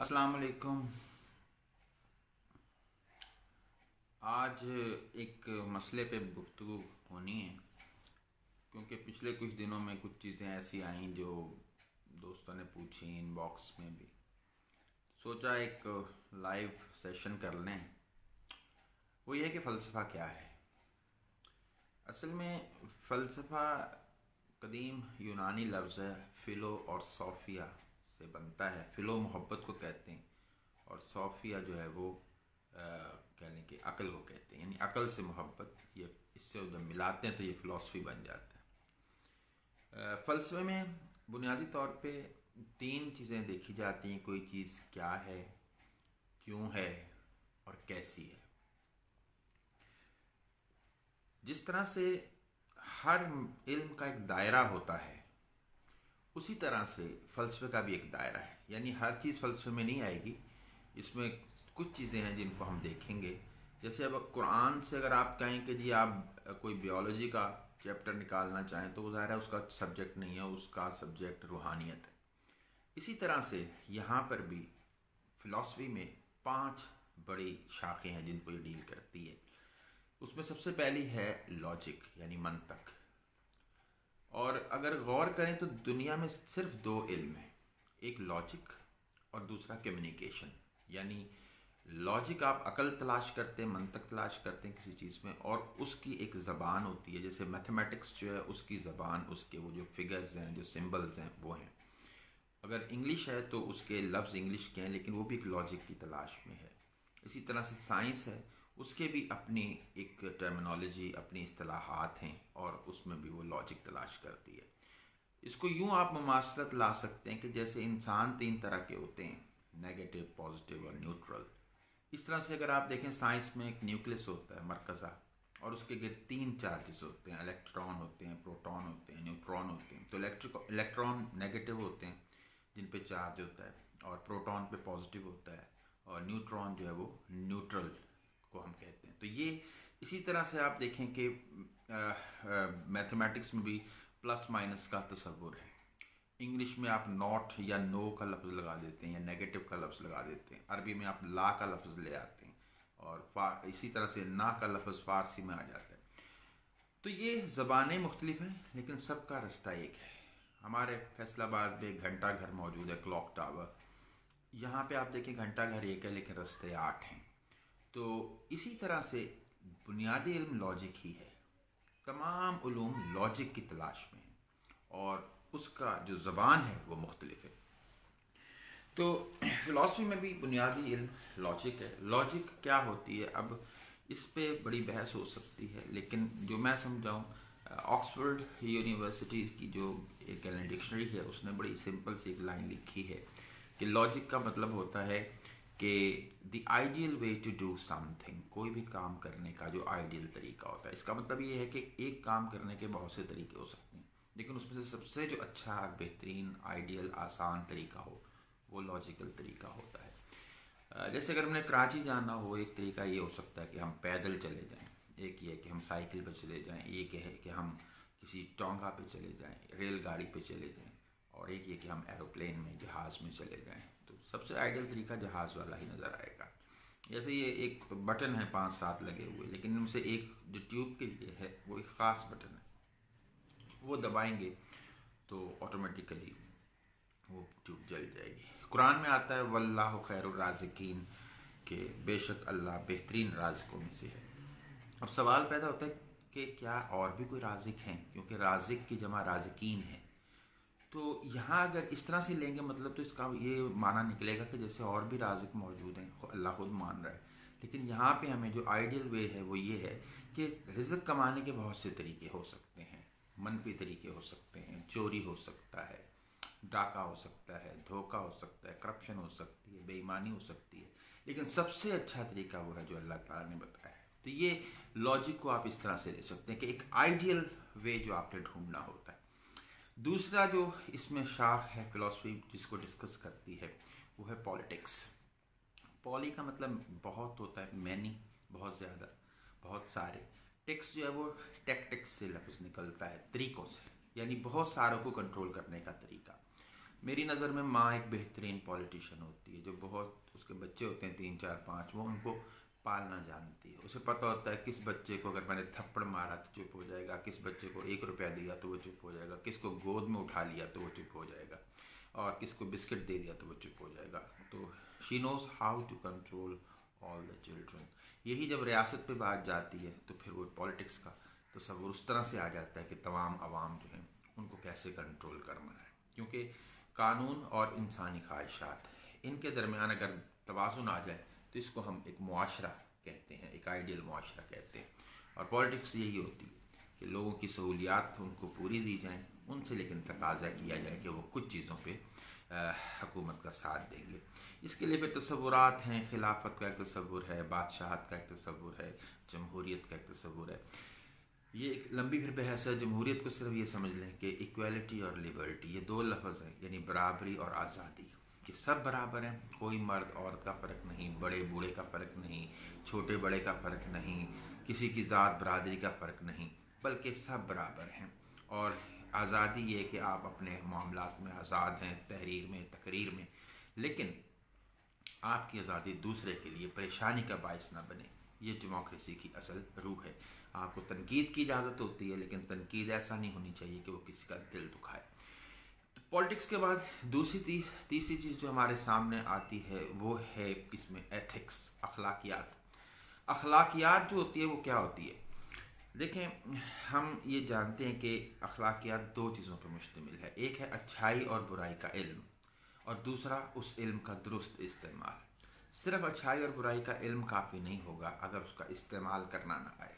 अस्सलाम वालेकुम। आज एक मसले पे गुफ्तगू होनी है क्योंकि पिछले कुछ दिनों में कुछ चीज़ें ऐसी आईं जो दोस्तों ने पूछी इनबॉक्स में भी। सोचा एक लाइव सेशन कर लें। वो ये है कि फ़लसफ़ा क्या है। असल में फ़लसफ़ा कदीम यूनानी लफ्ज़ है, फ़िलो और सोफ़िया से बनता है। फ़िलो मोहब्बत को कहते हैं और सोफ़िया जो है वो कहने की अकल को कहते हैं, यानी अकल से मोहब्बत। ये इससे जब मिलाते हैं तो ये फ़िलासफ़ी बन जाता है। फ़लसफ़े में बुनियादी तौर पे तीन चीज़ें देखी जाती हैं। कोई चीज़ क्या है, क्यों है और कैसी है। जिस तरह से हर इल्म का एक दायरा होता है, उसी तरह से फ़लसफ़े का भी एक दायरा है। यानी हर चीज़ फ़लसफ़े में नहीं आएगी। इसमें कुछ चीज़ें हैं जिनको हम देखेंगे। जैसे अब कुरान से अगर आप कहें कि जी आप कोई बियोलॉजी का चैप्टर निकालना चाहें तो वो ज़ाहिर है उसका सब्जेक्ट नहीं है, उसका सब्जेक्ट रूहानियत है। इसी तरह से यहाँ पर भी फ़िलासफ़ी में 5 बड़ी शाखें हैं जिनको ये डील करती है। उसमें सबसे पहली है लॉजिक, यानी मंतक। और अगर गौर करें तो दुनिया में सिर्फ 2 इल्म हैं, एक लॉजिक और दूसरा कम्युनिकेशन। यानी लॉजिक आप अकल तलाश करते हैं, मंतक तलाश करते हैं किसी चीज़ में, और उसकी एक ज़बान होती है। जैसे मैथमेटिक्स जो है उसकी ज़बान, उसके वो जो फिगर्स हैं, जो सिंबल्स हैं वो हैं। अगर इंग्लिश है तो उसके लफ्ज़ इंग्लिश के हैं, लेकिन वो भी एक लॉजिक की तलाश में है। इसी तरह से साइंस है, उसके भी अपनी एक टर्मिनोलॉजी, अपनी इस्तिलाहात हैं और उसमें भी वो लॉजिक तलाश करती है। इसको यूं आप मुमासलत ला सकते हैं कि जैसे इंसान 3 तरह के होते हैं, नेगेटिव, पॉजिटिव और न्यूट्रल। इस तरह से अगर आप देखें साइंस में एक न्यूक्लियस होता है, मरकज़ा, और उसके गिर्द 3 चार्जेस होते हैं। इलेक्ट्रॉन होते हैं, प्रोटॉन होते हैं, न्यूट्रॉन होते हैं। तो इलेक्ट्रॉन नेगेटिव होते हैं जिन पे चार्ज होता है, और प्रोटॉन पे पॉजिटिव होता है, और न्यूट्रॉन जो है वो न्यूट्रल को हम कहते हैं। तो ये इसी तरह से आप देखें कि मैथमेटिक्स में भी प्लस माइनस का तस्वुर है। इंग्लिश में आप नॉट या नो का लफ्ज़ लगा देते हैं या नेगेटिव का लफ्ज़ लगा देते हैं। अरबी में आप ला का लफ्ज़ ले आते हैं, और इसी तरह से ना का लफ्ज़ फ़ारसी में आ जाता है। तो ये ज़बानें मुख्तलिफ हैं लेकिन सबका रास्ता एक है। हमारे फैसलाबाद में घंटा घर मौजूद है, क्लॉक टावर। यहाँ पे आप देखें घंटा घर एक है लेकिन रास्ते 8 हैं। तो इसी तरह से बुनियादी इल्म लॉजिक ही है। तमाम उलूम लॉजिक की तलाश में है और उसका जो ज़बान है वो मुख्तलिफ है। तो फ़िलासफ़ी में भी बुनियादी इल्म लॉजिक है। लॉजिक क्या होती है, अब इस पे बड़ी बहस हो सकती है, लेकिन जो मैं समझाऊँ, ऑक्सफोर्ड यूनिवर्सिटी की जो एक डिक्शनरी है उसने बड़ी सिंपल सी एक लाइन लिखी है कि लॉजिक का मतलब होता है कि the ideal way to do something, कोई भी काम करने का जो आइडियल तरीका होता है। इसका मतलब ये है कि एक काम करने के बहुत से तरीके हो सकते हैं, लेकिन उसमें से सबसे जो अच्छा, बेहतरीन, आइडियल, आसान तरीका हो वो लॉजिकल तरीका होता है। जैसे अगर हमने कराची जाना हो, एक तरीका ये हो सकता है कि हम पैदल चले जाएं, एक ये है कि हम साइकिल पर चले जाएं, एक है कि हम किसी टोंगा पे चले जाएं, रेलगाड़ी पे चले जाएं, और एक ये कि हम एरोप्लेन में, जहाज़ में चले जाएं। तो सबसे आइडियल तरीका जहाज़ वाला ही नज़र आएगा। जैसे ये एक बटन है 5-7 लगे हुए, लेकिन इनमें से एक जो ट्यूब के लिए है वो एक ख़ास बटन है, वो दबाएंगे तो ऑटोमेटिकली वो ट्यूब जल जाएगी। कुरान में आता है वल्लाहु खैरुर राज़िकीन, के बेशक अल्लाह बेहतरीन राज़िकों में से है। अब सवाल पैदा होता है कि क्या और भी कोई राज़िक हैं, क्योंकि राज़िक की जमा राज़िकीन है। तो यहाँ अगर इस तरह से लेंगे मतलब तो इसका ये माना निकलेगा कि जैसे और भी राज़िक मौजूद हैं, अल्लाह खुद मान रहा है। लेकिन यहाँ पे हमें जो आइडियल वे है वो ये है कि रिज़्क कमाने के बहुत से तरीके हो सकते हैं। मनफी तरीके हो सकते हैं, चोरी हो सकता है, डाका हो सकता है, धोखा हो सकता है, करप्शन हो सकती है, बेईमानी हो सकती है, लेकिन सबसे अच्छा तरीका वो है जो अल्लाह ताला ने बताया है। तो ये लॉजिक को आप इस तरह से ले सकते हैं कि एक आइडियल वे जो आपने ढूंढना होता है। दूसरा जो इसमें शाख है फिलॉसफी जिसको डिस्कस करती है वो है पॉलिटिक्स। पॉली का मतलब बहुत होता है, मैनी, बहुत ज़्यादा, बहुत सारे। टेक्स जो है वो टेक्टिक्स से लफ्ज़ निकलता है, तरीक़ों से, यानी बहुत सारों को कंट्रोल करने का तरीका। मेरी नज़र में माँ एक बेहतरीन पॉलिटिशियन होती है, जो बहुत उसके बच्चे होते हैं 3 4 5, वो उनको पालना जानती है। उसे पता होता है किस बच्चे को अगर मैंने थप्पड़ मारा तो चुप हो जाएगा, किस बच्चे को 1 रुपया दिया तो वो चुप हो जाएगा, किसको गोद में उठा लिया तो वो चुप हो जाएगा, और किसको बिस्किट दे दिया तो वो चुप हो जाएगा। तो she knows how to control all the children. यही जब रियासत पे बात जाती है तो फिर वो पॉलिटिक्स का तस्वुर उस तरह से आ जाता है कि तमाम आवाम जो हैं उनको कैसे कंट्रोल करना है, क्योंकि कानून और इंसानी ख्वाहिशात, इनके दरमियान अगर तवाज़ुन आ जाए तो इसको हम एक मुआशरा कहते हैं, एक आइडियल मुआशरा कहते हैं। और पॉलिटिक्स यही होती है कि लोगों की सहूलियात उनको पूरी दी जाएं, उनसे लेकिन तकाजा किया जाए कि वो कुछ चीज़ों पे हुकूमत का साथ देंगे। इसके लिए फिर तस्वुरात हैं, खिलाफत का एक तस्वुर है, बादशाहत का एक तस्वुर है, जमहूरियत का एक तस्वुर है। ये एक लंबी फिर बहस है। जमहूरियत को सिर्फ ये समझ लें कि इक्वालिटी और लिबर्टी, ये 2 लफ्ज़ हैं, यानी बराबरी और आज़ादी, कि सब बराबर हैं, कोई मर्द औरत का फ़र्क नहीं, बड़े बूढ़े का फ़र्क नहीं, छोटे बड़े का फ़र्क नहीं, किसी की ज़ात बरादरी का फ़र्क नहीं, बल्कि सब बराबर हैं। और आज़ादी ये कि आप अपने मामलात में आज़ाद हैं, तहरीर में, तकरीर में, लेकिन आपकी आज़ादी दूसरे के लिए परेशानी का बायस ना बने। ये डेमोक्रेसी की असल रूह है। आपको तनकीद की इजाज़त होती है, लेकिन तनकीद ऐसा नहीं होनी चाहिए कि वो किसी का दिल दुखाए। तो पॉलिटिक्स के बाद तीसरी चीज़ जो हमारे सामने आती है वो है इसमें एथिक्स, अखलाकियात। अखलाकियात जो होती है वो क्या होती है? देखें, हम ये जानते हैं कि अखलाकियात 2 चीज़ों पर मुश्तमिल है। एक है अच्छाई और बुराई का इल्म, और दूसरा उस इल्म का दुरुस्त इस्तेमाल। सिर्फ अच्छाई और बुराई का इल्म काफ़ी नहीं होगा अगर उसका इस्तेमाल करना ना आए।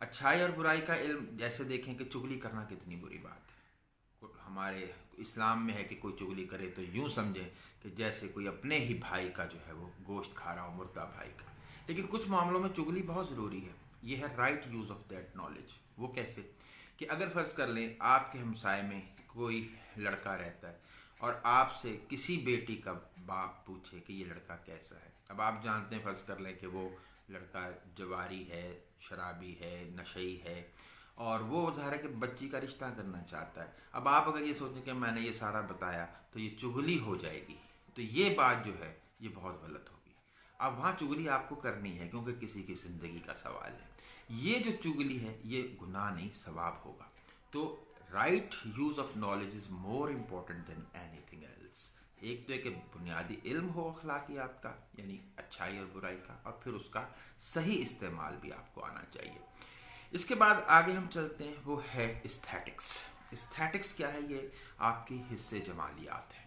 अच्छाई और बुराई का इल्म, जैसे देखें कि चुगली करना कितनी बुरी बात है। हमारे इस्लाम में है कि कोई चुगली करे तो यूँ समझें कि जैसे कोई अपने ही भाई का जो है वो गोश्त खा रहा हो, मुर्दा भाई का। लेकिन कुछ मामलों में चुगली बहुत ज़रूरी है। ये है right use of that knowledge. वो कैसे? कि अगर फ़र्ज़ कर लें आपके हमसाए में कोई लड़का रहता है और आपसे किसी बेटी का बाप पूछे कि ये लड़का कैसा है। अब आप जानते हैं, फ़र्ज़ कर लें कि वो लड़का जवारी है, शराबी है, नशई है, और वो ज़ाहिर है कि बच्ची का रिश्ता करना चाहता है। अब आप अगर ये सोचें कि मैंने ये सारा बताया तो ये चुगली हो जाएगी, तो ये बात जो है ये बहुत गलत होगी। अब वहाँ चुगली आपको करनी है क्योंकि किसी की ज़िंदगी का सवाल है। ये जो चुगली है ये गुनाह नहीं, सवाब होगा। तो right use of knowledge is more important than anything else. एक तो है कि बुनियादी इल्म हो अखलाकियात का, यानी अच्छाई और बुराई का, और फिर उसका सही इस्तेमाल भी आपको आना चाहिए। इसके बाद आगे हम चलते हैं, वो है एस्थेटिक्स। एस्थेटिक्स क्या है? ये आपकी हिस्से जमालियात है।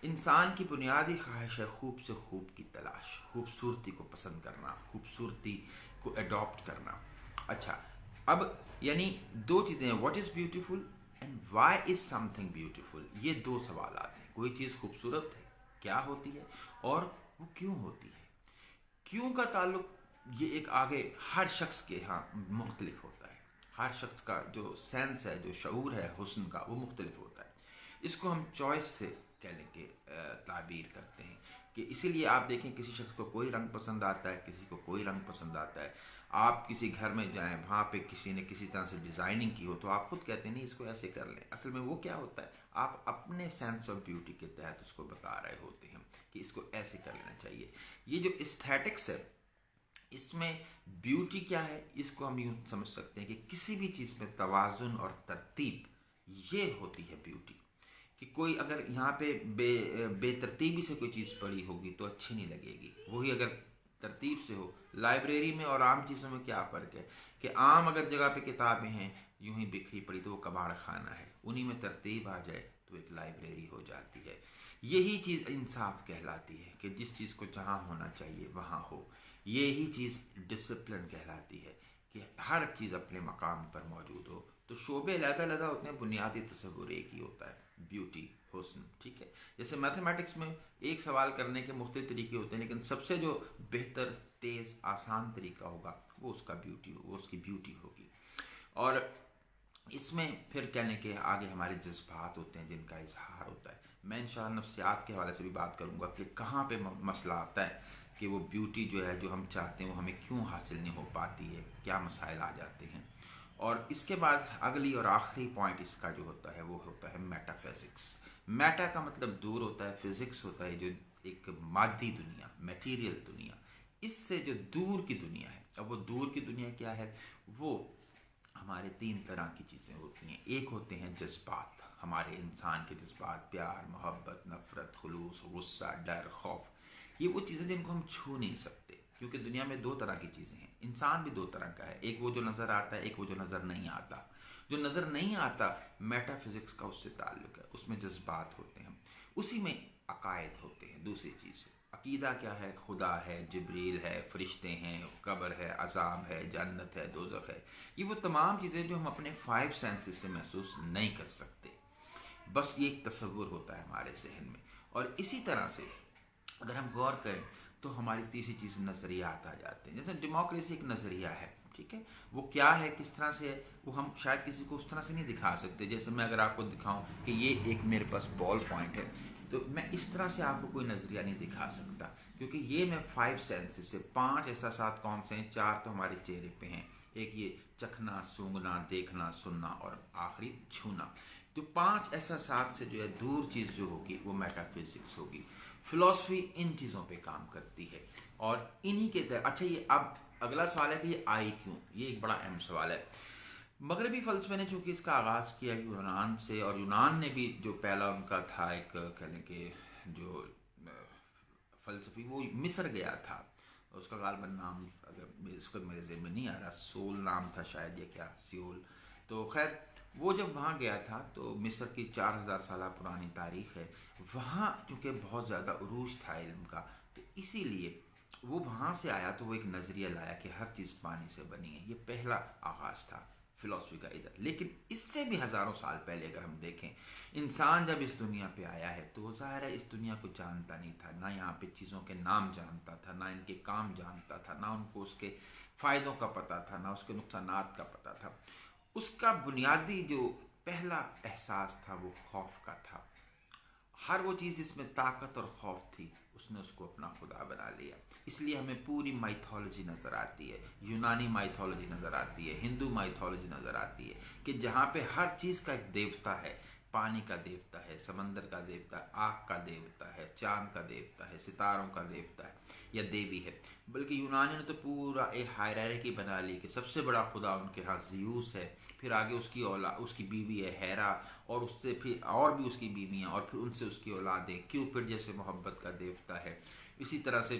इंसान की बुनियादी ख्वाहिश है खूब से खूब की तलाश, खूबसूरती को पसंद करना, खूबसूरती को अडॉप्ट करना। अच्छा, अब यानी 2 चीज़ें हैं, what is beautiful and why is something beautiful. ये 2 सवाल आते हैं। कोई चीज़ खूबसूरत है, क्या होती है, और वो क्यों होती है। क्यों का ताल्लुक ये एक आगे हर शख्स के यहाँ मुख्तलिफ होता है। हर शख्स का जो सेंस है, जो शऊर है हुस्न का, वो मुख्तलिफ होता है। इसको हम चॉइस से कहने के ताबीर करते हैं कि इसीलिए आप देखें किसी शख्स को कोई रंग पसंद आता है, किसी को कोई रंग पसंद आता है। आप किसी घर में जाएं, वहाँ पे किसी ने किसी तरह से डिज़ाइनिंग की हो तो आप खुद कहते हैं नहीं इसको ऐसे कर लें। असल में वो क्या होता है, आप अपने सेंस ऑफ ब्यूटी के तहत उसको बता रहे होते हैं कि इसको ऐसे कर लेना चाहिए। ये जो एस्थेटिक्स है, इसमें ब्यूटी क्या है, इसको हम यूँ समझ सकते हैं कि किसी भी चीज़ में तवाज़ुन और तरतीब, ये होती है ब्यूटी। कि कोई अगर यहाँ पे बेतरतीबी से कोई चीज़ पड़ी होगी तो अच्छी नहीं लगेगी, वही अगर तरतीब से हो। लाइब्रेरी में और आम चीज़ों में क्या फ़र्क है कि आम अगर जगह पे किताबें हैं यूं ही बिखरी पड़ी तो वो कबाड़ खाना है, उन्हीं में तरतीब आ जाए तो एक लाइब्रेरी हो जाती है। यही चीज़ इंसाफ कहलाती है कि जिस चीज़ को जहाँ होना चाहिए वहाँ हो। यही चीज़ डिसिप्लिन कहलाती है कि हर चीज़ अपने मकाम पर मौजूद हो। तो शोबे अलग-अलग होते हैं, बुनियादी तस्वुर एक ही होता है, ब्यूटी, हुस्न। ठीक है, जैसे मैथमेटिक्स में एक सवाल करने के मुख्तलिफ तरीके होते हैं, लेकिन सबसे जो बेहतर, तेज़, आसान तरीका होगा वो उसका ब्यूटी हो, वो उसकी ब्यूटी होगी। और इसमें फिर कहने के आगे हमारे जज्बात होते हैं जिनका इजहार होता है। मैं इंशाअल्लाह नफ्सियात के हवाले से भी बात करूँगा कि कहाँ पे मसला आता है कि वो ब्यूटी जो है जो हम चाहते हैं वो हमें क्यों हासिल नहीं हो पाती है, क्या मसाइल आ जाते हैं। और इसके बाद अगली और आखिरी पॉइंट इसका जो होता है वो होता है मेटाफिज़िक्स। मैटर का मतलब दूर होता है, फिजिक्स होता है जो एक मादी दुनिया, मटेरियल दुनिया, इससे जो दूर की दुनिया है। अब वो दूर की दुनिया क्या है? वो हमारे तीन तरह की चीज़ें होती हैं। एक होते हैं जज्बात, हमारे इंसान के जज्बात, प्यार, मोहब्बत, नफ़रत, खुलूस, गुस्सा, डर, खौफ। ये वो चीज़ें जिनको हम छू नहीं सकते, क्योंकि दुनिया में दो तरह की चीज़ें हैं। इंसान भी दो तरह का है, एक वो जो नज़र आता है, एक वो जो नज़र नहीं आता। जो नज़र नहीं आता, मेटाफिज़िक्स का उससे ताल्लुक़ है, उसमें जज्बात होते हैं, उसी में अकायद होते हैं। दूसरी चीज़ अकीदा क्या है? खुदा है, जिब्रील है, फरिश्ते हैं, कब्र है, अजाब है, जन्नत है, दोज़ख है। ये वो तमाम चीज़ें जो हम अपने फाइव सेंसेस से महसूस नहीं कर सकते, बस ये एक तसव्वुर होता है हमारे जहन में। और इसी तरह से अगर हम गौर करें तो हमारी तीसरी चीज़ नज़रियात आ जाते हैं। जैसे डेमोक्रेसी एक नज़रिया है, ठीक है, वो क्या है, किस तरह से है, वो हम शायद किसी को उस तरह से नहीं दिखा सकते। जैसे मैं अगर आपको दिखाऊं कि ये एक मेरे पास बॉल पॉइंट है, तो मैं इस तरह से आपको कोई नज़रिया नहीं दिखा सकता, क्योंकि ये मैं फाइव सेंसेस से, पांच एहसासात कौन से हैं? चार तो हमारे चेहरे पे हैं, एक ये चखना, सूंघना, देखना, सुनना और आखिरी छूना। तो पांच एहसासात से जो है दूर चीज़ जो होगी वो मेटाफिजिक्स होगी। फिलॉसफी इन चीज़ों पे काम करती है और इन्हीं के तहत। अच्छा, ये अब अगला सवाल है कि ये आई क्यों? ये एक बड़ा अहम सवाल है। मगरबी फ़लसफ़े ने चूँकि इसका आगाज़ किया यूनान से, और यूनान ने भी जो पहला उनका था एक कहने के जो फ़लसफ़ी, वो मिस्र गया था। उसका गालबन नाम अगर इस वक्त मेरे ज़हन में नहीं आ रहा, सोल नाम था शायद, या क्या, सियोल। तो खैर वो जब वहाँ गया था तो मिस्र की 4000 साल पुरानी तारीख़ है। वहाँ चूँकि बहुत ज़्यादा उरूज था इल्म का, तो इसीलिए वो वहाँ से आया तो वो एक नज़रिया लाया कि हर चीज़ पानी से बनी है। ये पहला आगाज़ था फिलॉसफी का इधर। लेकिन इससे भी हज़ारों साल पहले अगर हम देखें, इंसान जब इस दुनिया पे आया है तो ज़ाहिर है इस दुनिया को जानता नहीं था, ना यहाँ पे चीज़ों के नाम जानता था, ना इनके काम जानता था, ना उनको उसके फ़ायदों का पता था, ना उसके नुकसानात का पता था। उसका बुनियादी जो पहला एहसास था वो खौफ का था। हर वो चीज़ जिसमें ताकत और खौफ थी, उसने उसको अपना खुदा बना लिया। इसलिए हमें पूरी माइथोलॉजी नज़र आती है, यूनानी माइथोलॉजी नज़र आती है, हिंदू माइथोलॉजी नज़र आती है, कि जहाँ पे हर चीज़ का एक देवता है। पानी का देवता है, समंदर का देवता है, आग का देवता है, चांद का देवता है, सितारों का देवता है या देवी है। बल्कि यूनानियों ने तो पूरा एक हायरार्की बना ली कि सबसे बड़ा खुदा उनके यहाँ ज़्यूस है, फिर आगे उसकी औलाद, उसकी बीवी है हेरा, और उससे फिर और भी उसकी बीवियाँ, और फिर उनसे उसकी औलादें, क्यूपिड जैसे मोहब्बत का देवता है। इसी तरह से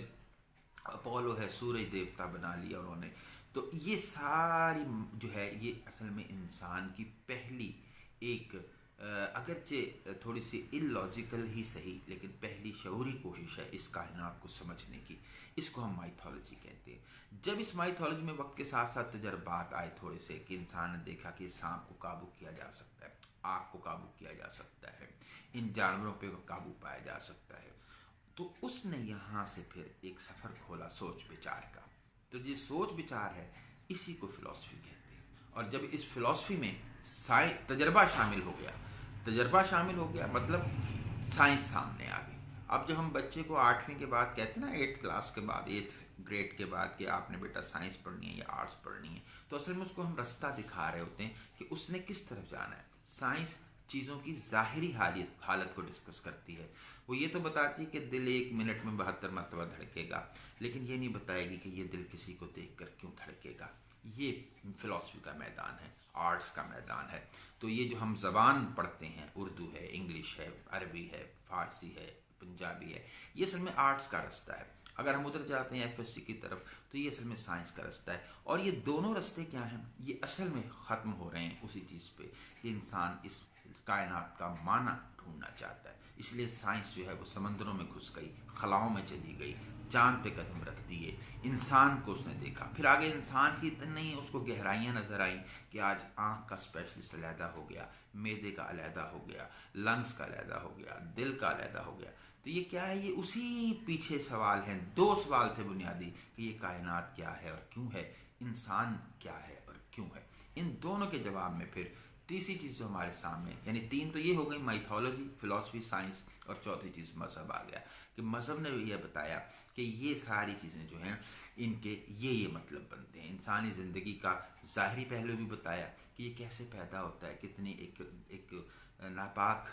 अपोलो है, सूरज देवता बना लिया उन्होंने। तो ये सारी जो है ये असल में इंसान की पहली एक अगरचे थोड़ी सी इलॉजिकल ही सही, लेकिन पहली शऊरी कोशिश है इस कायनात को समझने की। इसको हम माइथोलॉजी कहते हैं। जब इस माइथोलॉजी में वक्त के साथ साथ तजर्बात आए थोड़े से, कि इंसान ने देखा कि सांप को काबू किया जा सकता है, आग को काबू किया जा सकता है, इन जानवरों पे काबू पाया जा सकता है, तो उसने यहाँ से फिर एक सफ़र खोला सोच विचार का। तो ये सोच विचार है, इसी को फिलॉसफी कहते हैं। और जब इस फिलॉसफी में तजर्बा शामिल हो गया, तजर्बा शामिल हो गया मतलब साइंस सामने आ गई। अब जब हम बच्चे को 8वीं के बाद कहते हैं ना, 8th क्लास के बाद, 8th ग्रेड के बाद, कि आपने बेटा साइंस पढ़नी है या आर्ट्स पढ़नी है, तो असल में उसको हम रास्ता दिखा रहे होते हैं कि उसने किस तरफ जाना है। साइंस चीज़ों की ज़ाहिरी हालत को डिस्कस करती है। वो ये तो बताती है कि दिल 1 मिनट में 72 मरतबा धड़केगा, लेकिन ये नहीं बताएगी कि ये दिल किसी को देखकर क्यों धड़केगा। ये फिलॉसफी का मैदान है, आर्ट्स का मैदान है। तो ये जो हम ज़बान पढ़ते हैं, उर्दू है, इंग्लिश है, अरबी है, फ़ारसी है, पंजाबी है, ये असल में आर्ट्स का रास्ता है। अगर हम उधर जाते हैं एफएससी की तरफ, तो ये असल में साइंस का रास्ता है। और ये दोनों रास्ते क्या हैं, ये असल में ख़त्म हो रहे हैं उसी चीज़ पे कि इंसान इस कायनात का माना ढूंढना चाहता है। इसलिए साइंस जो है वो समंदरों में घुस गई, खलाओं में चली गई, चांद पे कदम रख दिए, इंसान को उसने देखा। फिर आगे इंसान की इतनी उसको गहराइयाँ नज़र आई कि आज आँख का स्पेशलिस्ट अलहदा हो गया, मैदे का अलहदा हो गया, लंग्स का अलहदा हो गया, दिल का अलहदा हो गया। तो ये क्या है, ये उसी पीछे सवाल हैं। 2 सवाल थे बुनियादी कि ये कायनात क्या है और क्यों है, इंसान क्या है और क्यों है। इन दोनों के जवाब में फिर तीसरी चीज़ जो हमारे सामने, यानी 3 तो ये हो गई, माइथोलॉजी, फिलॉसफी, साइंस, और चौथी चीज़ मज़हब आ गया कि मज़हब ने यह बताया कि ये सारी चीज़ें जो हैं इनके ये मतलब बनते हैं। इंसानी ज़िंदगी का ज़ाहरी पहलू भी बताया कि ये कैसे पैदा होता है, कितनी एक नापाक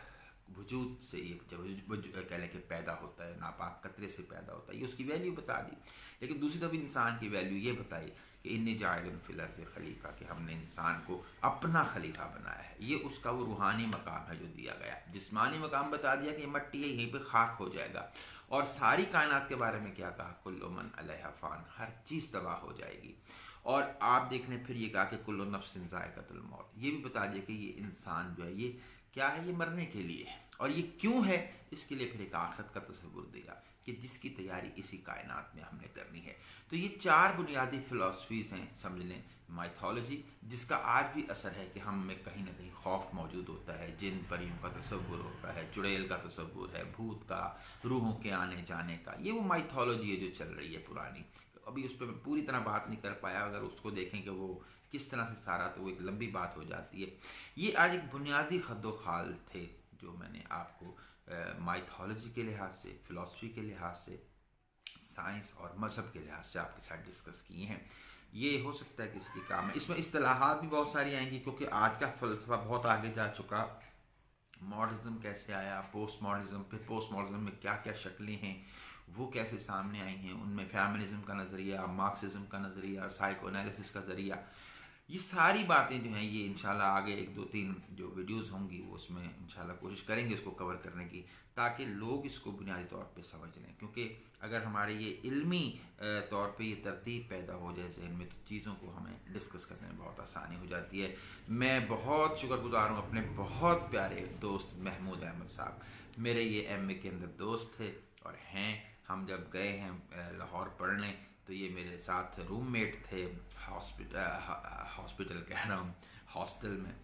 वजूद से ये जब कह लें कि पैदा होता है, नापाक कतरे से पैदा होता है, ये उसकी वैल्यू बता दी। लेकिन दूसरी तरफ इंसान की वैल्यू ये बताई कि इन्नी जाइलुन फिल अर्ज़ि खलीफा, कि हमने इंसान को अपना खलीफा बनाया है। ये उसका वो रूहानी मकाम है जो दिया गया। जिस्मानी मकाम बता दिया कि मट्टी है, यहीं पे खाक हो जाएगा। और सारी कायनात के बारे में क्या कहा, कुल्लु मन अलैहा फ़ान, हर चीज़ तबाह हो जाएगी। और आप देख लें फिर ये कहा कि कुल्लु नफ्सिन ज़ाइक़तुल मौत, ये भी बता दिया कि ये इंसान जो है ये क्या है, ये मरने के लिए है। और ये क्यों है, इसके लिए फिर एक आखिरत का तस्वुर दिया कि जिसकी तैयारी इसी कायनात में हमने करनी है। तो ये 4 बुनियादी फ़िलासफ़ीज़ हैं, समझ लें। माइथोलॉजी, जिसका आज भी असर है कि हम में कहीं ना कहीं खौफ मौजूद होता है, जिन परियों का तस्वुर होता है, चुड़ैल का तस्वुर है, भूत का, रूहों के आने जाने का, ये वो माइथोलॉजी है जो चल रही है पुरानी। अभी उस पर मैं पूरी तरह बात नहीं कर पाया। अगर उसको देखें कि वो किस तरह से सारा, तो वो एक लंबी बात हो जाती है। ये आज एक बुनियादी खद्दोखाल थे जो मैंने आपको माइथोलॉजी के लिहाज से, फ़िलासफ़ी के लिहाज से, साइंस और मज़हब के लिहाज से आपके साथ डिस्कस किए हैं। ये हो सकता है किसी की काम है। इसमें इस्तिलाहात भी बहुत सारी आएंगी, क्योंकि आज का फ़लसफ़ा बहुत आगे जा चुका। मॉडर्निज़म कैसे आया, पोस्ट मॉडर्निज़म, फिर पोस्ट मॉडर्निज़म में क्या क्या शक्लें हैं, वो कैसे सामने आई हैं, उनमें फेमिनिज़म का नज़रिया, मार्क्सिज़म का नज़रिया, साइको एनालिसिस का ज़रिया, ये सारी बातें जो हैं ये इंशाल्लाह आगे 1-2-3 जो वीडियोस होंगी वो उसमें इंशाल्लाह कोशिश करेंगे इसको कवर करने की, ताकि लोग इसको बुनियादी तौर पे समझ लें। क्योंकि अगर हमारे ये इल्मी तौर पे ये तरतीब पैदा हो जाए जहन में, तो चीज़ों को हमें डिस्कस करने में बहुत आसानी हो जाती है। मैं बहुत शुक्रगुजार हूँ अपने बहुत प्यारे दोस्त महमूद अहमद साहब, मेरे ये MA के अंदर दोस्त थे और हैं। हम जब गए हैं लाहौर पढ़ने, तो ये मेरे साथ रूममेट थे हॉस्पिटल कह रहा हूँ, हॉस्टल में।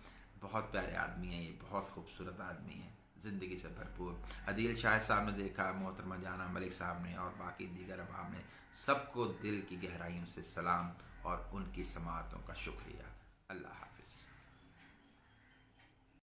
बहुत प्यारे आदमी हैं ये, बहुत खूबसूरत आदमी हैं, ज़िंदगी से भरपूर। अदील शाह साहब ने देखा, मोहतरमा जाना मलिक साहब ने और बाकी दीगर अवाम ने, सबको दिल की गहराइयों से सलाम और उनकी समाअतों का शुक्रिया।